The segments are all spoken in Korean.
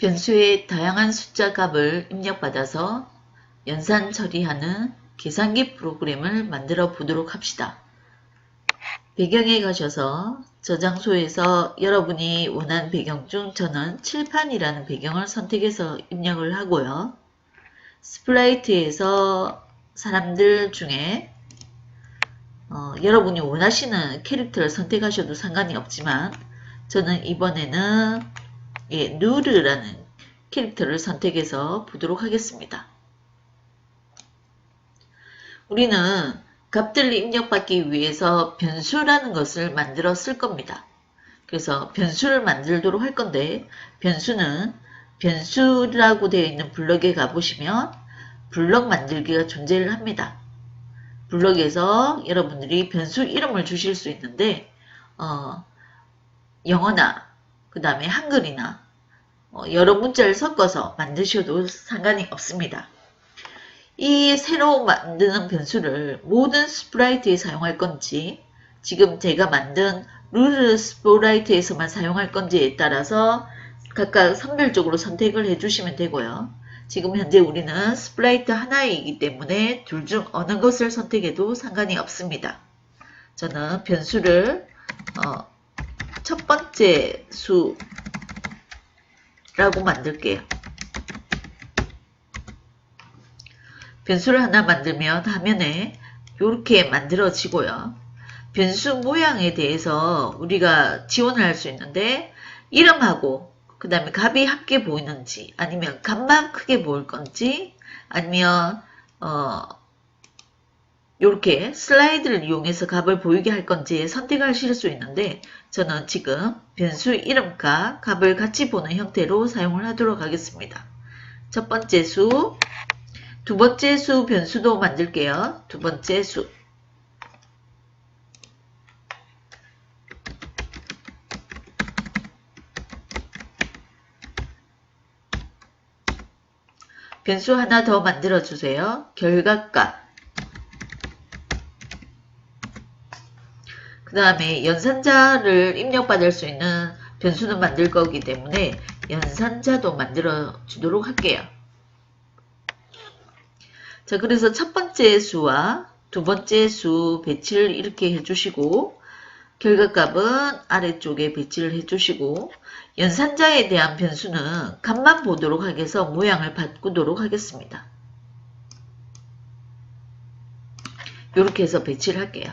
변수의 다양한 숫자 값을 입력받아서 연산 처리하는 계산기 프로그램을 만들어 보도록 합시다. 배경에 가셔서 저장소에서 여러분이 원하는 배경 중 저는 칠판이라는 배경을 선택해서 입력을 하고요. 스프라이트에서 사람들 중에 여러분이 원하시는 캐릭터를 선택하셔도 상관이 없지만 저는 이번에는 누르라는 캐릭터를 선택해서 보도록 하겠습니다. 우리는 값들을 입력받기 위해서 변수라는 것을 만들어 쓸 겁니다. 그래서 변수를 만들도록 할 건데 변수는 변수라고 되어 있는 블럭에 가보시면 블럭 만들기가 존재를 합니다. 블럭에서 여러분들이 변수 이름을 주실 수 있는데 영어나 그 다음에 한글이나 여러 문자를 섞어서 만드셔도 상관이 없습니다. 이 새로 만드는 변수를 모든 스프라이트에 사용할 건지 지금 제가 만든 룰 스프라이트에서만 사용할 건지에 따라서 각각 선별적으로 선택을 해주시면 되고요. 지금 현재 우리는 스프라이트 하나이기 때문에 둘 중 어느 것을 선택해도 상관이 없습니다. 저는 변수를 첫 번째 수라고 만들게요. 변수를 하나 만들면 화면에 이렇게 만들어지고요. 변수 모양에 대해서 우리가 지원을 할 수 있는데 이름하고 그 다음에 값이 함께 보이는지 아니면 값만 크게 보일 건지 아니면 이렇게 슬라이드를 이용해서 값을 보이게 할 건지 선택하실 수 있는데 저는 지금 변수 이름과 값을 같이 보는 형태로 사용을 하도록 하겠습니다. 첫 번째 수, 두 번째 수 변수도 만들게요. 두 번째 수. 변수 하나 더 만들어 주세요. 결과값. 그 다음에 연산자를 입력받을 수 있는 변수는 만들 거기 때문에 연산자도 만들어 주도록 할게요. 자, 그래서 첫 번째 수와 두 번째 수 배치를 이렇게 해주시고 결과값은 아래쪽에 배치를 해주시고 연산자에 대한 변수는 값만 보도록 하기 위해서 모양을 바꾸도록 하겠습니다. 이렇게 해서 배치를 할게요.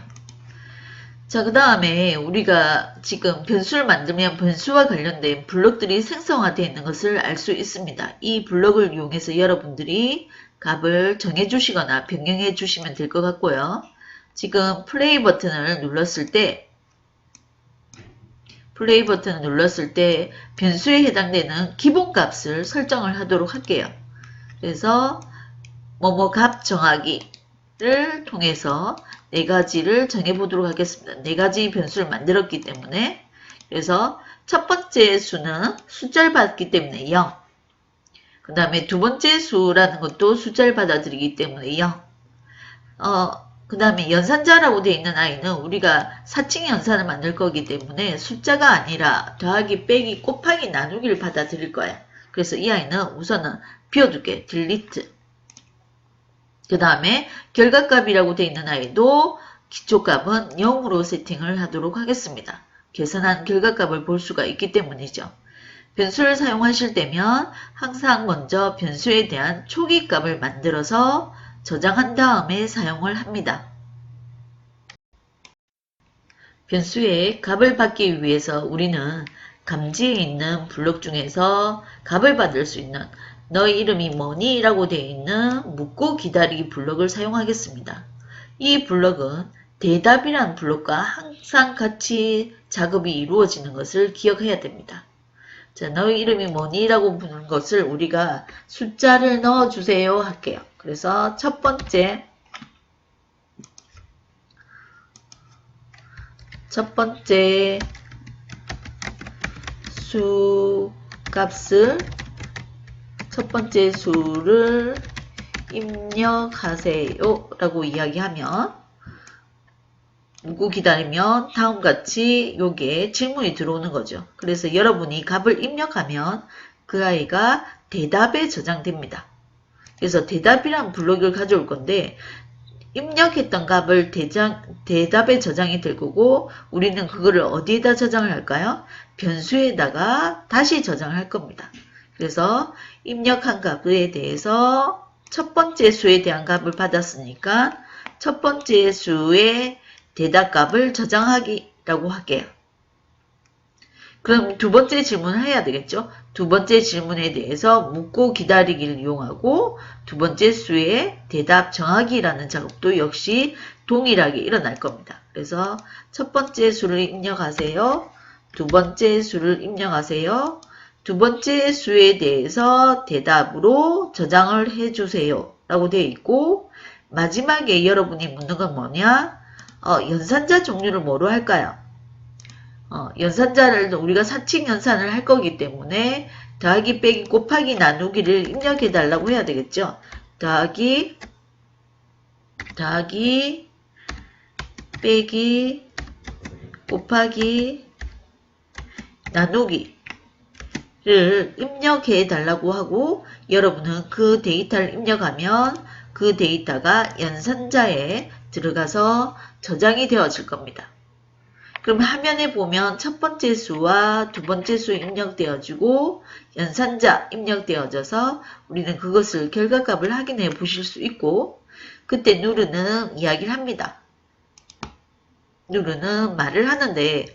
자, 그 다음에 우리가 지금 변수를 만들면 변수와 관련된 블럭들이 생성화되어 있는 것을 알 수 있습니다. 이 블럭을 이용해서 여러분들이 값을 정해주시거나 변경해 주시면 될 것 같고요. 지금 플레이 버튼을 눌렀을 때 변수에 해당되는 기본값을 설정을 하도록 할게요. 그래서 뭐뭐 값 정하기를 통해서 네 가지를 정해보도록 하겠습니다. 네 가지 변수를 만들었기 때문에 그래서 첫 번째 수는 숫자를 받기 때문에 0. 그 다음에 두 번째 수라는 것도 숫자를 받아들이기 때문에 0. 그 다음에 연산자라고 되어 있는 아이는 우리가 사칭 연산을 만들 거기 때문에 숫자가 아니라 더하기, 빼기, 곱하기, 나누기를 받아들일 거야. 그래서 이 아이는 우선은 비워둘게. 딜리트. 그 다음에 결과값이라고 되어 있는 아이도 기초값은 0으로 세팅을 하도록 하겠습니다. 계산한 결과값을 볼 수가 있기 때문이죠. 변수를 사용하실 때면 항상 먼저 변수에 대한 초기값을 만들어서 저장한 다음에 사용을 합니다. 변수의 값을 받기 위해서 우리는 감지에 있는 블록 중에서 값을 받을 수 있는 너의 이름이 뭐니? 라고 되어 있는 묻고 기다리기 블록을 사용하겠습니다. 이 블록은 대답이라는 블록과 항상 같이 작업이 이루어지는 것을 기억해야 됩니다. 자, 너의 이름이 뭐니? 라고 묻는 것을 우리가 숫자를 넣어주세요 할게요. 그래서 첫 번째 수 값을 첫 번째 수를 입력하세요 라고 이야기하면 묻고 기다리면 다음같이 여기에 질문이 들어오는 거죠. 그래서 여러분이 값을 입력하면 그 아이가 대답에 저장됩니다. 그래서 대답이란 블록을 가져올 건데 입력했던 값을 대답에 저장이 될 거고 우리는 그거를 어디에다 저장을 할까요? 변수에다가 다시 저장을 할 겁니다. 그래서 입력한 값에 대해서 첫 번째 수에 대한 값을 받았으니까 첫 번째 수의 대답값을 저장하기라고 할게요. 그럼 두 번째 질문을 해야 되겠죠? 두 번째 질문에 대해서 묻고 기다리기를 이용하고 두 번째 수의 대답 정하기라는 작업도 역시 동일하게 일어날 겁니다. 그래서 첫 번째 수를 입력하세요. 두 번째 수를 입력하세요. 두 번째 수에 대해서 대답으로 저장을 해주세요. 라고 되어 있고 마지막에 여러분이 묻는 건 뭐냐? 연산자 종류를 뭐로 할까요? 연산자를 우리가 사칙 연산을 할 거기 때문에 더하기 빼기 곱하기 나누기를 입력해 달라고 해야 되겠죠. 더하기 빼기 곱하기 나누기를 입력해 달라고 하고 여러분은 그 데이터를 입력하면 그 데이터가 연산자에 들어가서 저장이 되어질 겁니다. 그럼 화면에 보면 첫 번째 수와 두 번째 수 입력되어지고 연산자 입력되어져서 우리는 그것을 결과값을 확인해 보실 수 있고 그때 누르는 이야기를 합니다. 누르는 말을 하는데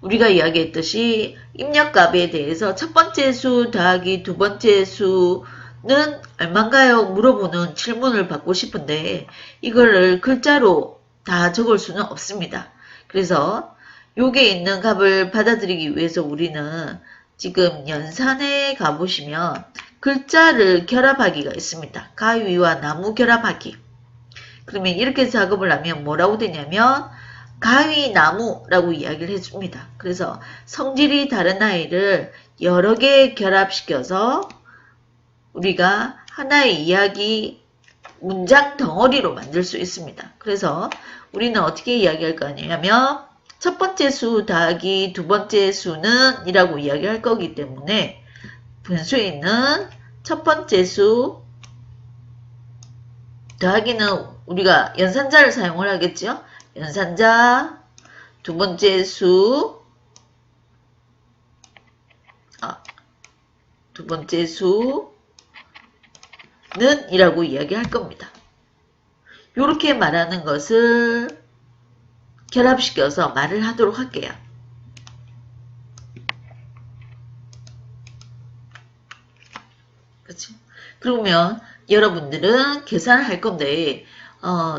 우리가 이야기했듯이 입력값에 대해서 첫 번째 수 더하기 두 번째 수는 얼마인가요? 물어보는 질문을 받고 싶은데 이거를 글자로 다 적을 수는 없습니다. 그래서 여기에 있는 값을 받아들이기 위해서 우리는 지금 연산에 가보시면 글자를 결합하기가 있습니다. 가위와 나무 결합하기. 그러면 이렇게 작업을 하면 뭐라고 되냐면 가위, 나무라고 이야기를 해줍니다. 그래서 성질이 다른 아이를 여러 개 결합시켜서 우리가 하나의 이야기 문장 덩어리로 만들 수 있습니다. 그래서 우리는 어떻게 이야기할 거냐면 첫 번째 수 더하기 두 번째 수는 이라고 이야기할 거기 때문에 분수에 있는 첫 번째 수 더하기는 우리가 연산자를 사용을 하겠죠. 연산자 두 번째 수 두 번째 수는 이라고 이야기할 겁니다. 이렇게 말하는 것을 결합시켜서 말을 하도록 할게요. 그렇죠? 그러면 여러분들은 계산을 할 건데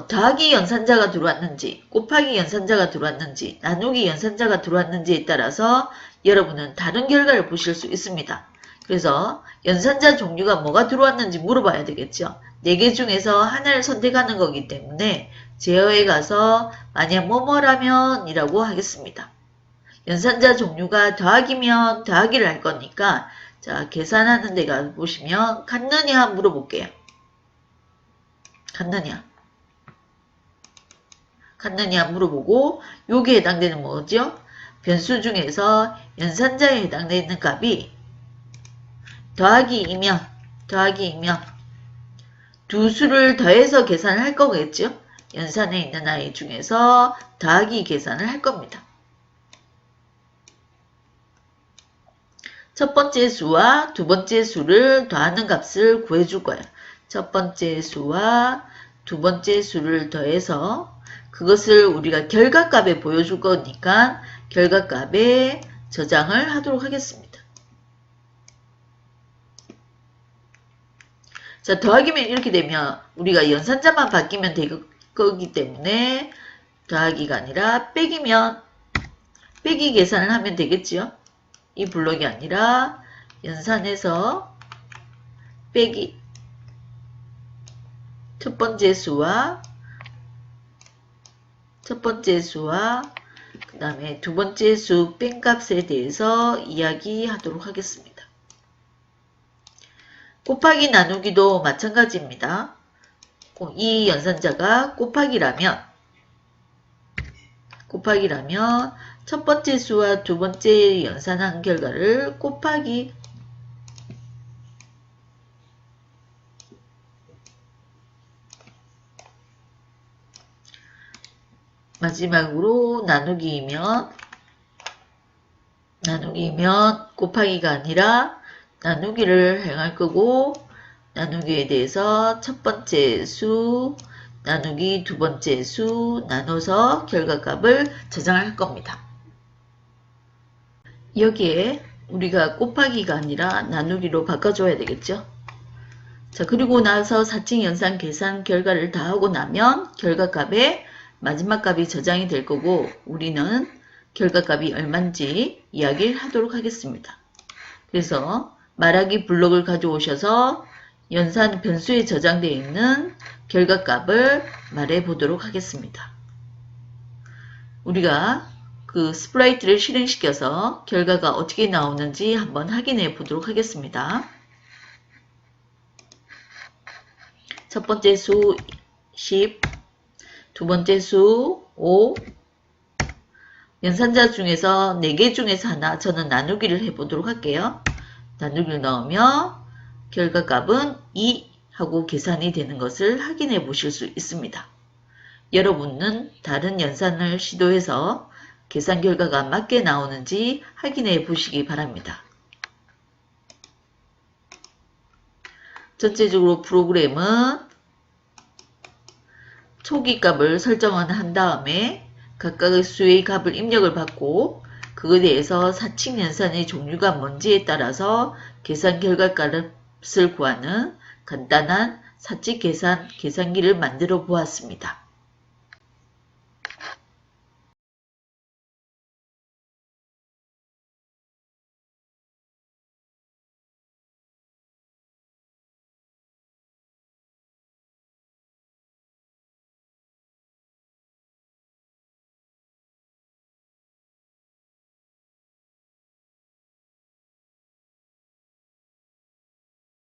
더하기 연산자가 들어왔는지 곱하기 연산자가 들어왔는지 나누기 연산자가 들어왔는지에 따라서 여러분은 다른 결과를 보실 수 있습니다. 그래서 연산자 종류가 뭐가 들어왔는지 물어봐야 되겠죠. 4개 중에서 하나를 선택하는 거기 때문에 제어에 가서 만약 뭐뭐라면 이라고 하겠습니다. 연산자 종류가 더하기면 더하기를 할 거니까 자 계산하는 데가 보시면 같느냐 물어볼게요. 같느냐 물어보고 여기에 해당되는 뭐죠? 변수 중에서 연산자에 해당되는 값이 더하기이면 두 수를 더해서 계산을 할 거겠죠? 연산에 있는 아이 중에서 더하기 계산을 할 겁니다. 첫 번째 수와 두 번째 수를 더하는 값을 구해줄 거예요. 첫 번째 수와 두 번째 수를 더해서 그것을 우리가 결과값에 보여줄 거니까 결과값에 저장을 하도록 하겠습니다. 자, 더하기면 이렇게 되면 우리가 연산자만 바뀌면 될 거기 때문에 더하기가 아니라 빼기면 빼기 계산을 하면 되겠죠. 이 블록이 아니라 연산해서 빼기 첫 번째 수와 그 다음에 두 번째 수 뺀 값에 대해서 이야기하도록 하겠습니다. 곱하기 나누기도 마찬가지입니다. 이 연산자가 곱하기라면 곱하기라면 첫 번째 수와 두 번째 연산한 결과를 곱하기 마지막으로 나누기이면 곱하기가 아니라 나누기를 행할 거고 나누기에 대해서 첫 번째 수 나누기 두 번째 수 나눠서 결과값을 저장할 겁니다. 여기에 우리가 곱하기가 아니라 나누기로 바꿔줘야 되겠죠. 자, 그리고 나서 4층 연산 계산 결과를 다 하고 나면 결과값에 마지막 값이 저장이 될 거고 우리는 결과값이 얼마인지 이야기를 하도록 하겠습니다. 그래서 말하기 블록을 가져오셔서 연산 변수에 저장되어 있는 결과값을 말해 보도록 하겠습니다. 우리가 그 스프라이트를 실행시켜서 결과가 어떻게 나오는지 한번 확인해 보도록 하겠습니다. 첫 번째 수 10, 두 번째 수 5, 연산자 중에서 4개 중에서 하나 저는 나누기를 해보도록 할게요. 나누기를 넣으면 결과값은 2 하고 계산이 되는 것을 확인해 보실 수 있습니다. 여러분은 다른 연산을 시도해서 계산 결과가 맞게 나오는지 확인해 보시기 바랍니다. 전체적으로 프로그램은 초기 값을 설정을 한 다음에 각각의 수의 값을 입력을 받고 그거에 대해서 4층 연산의 종류가 뭔지에 따라서 계산 결과값을 구하는 간단한 4층 계산기를 만들어 보았습니다.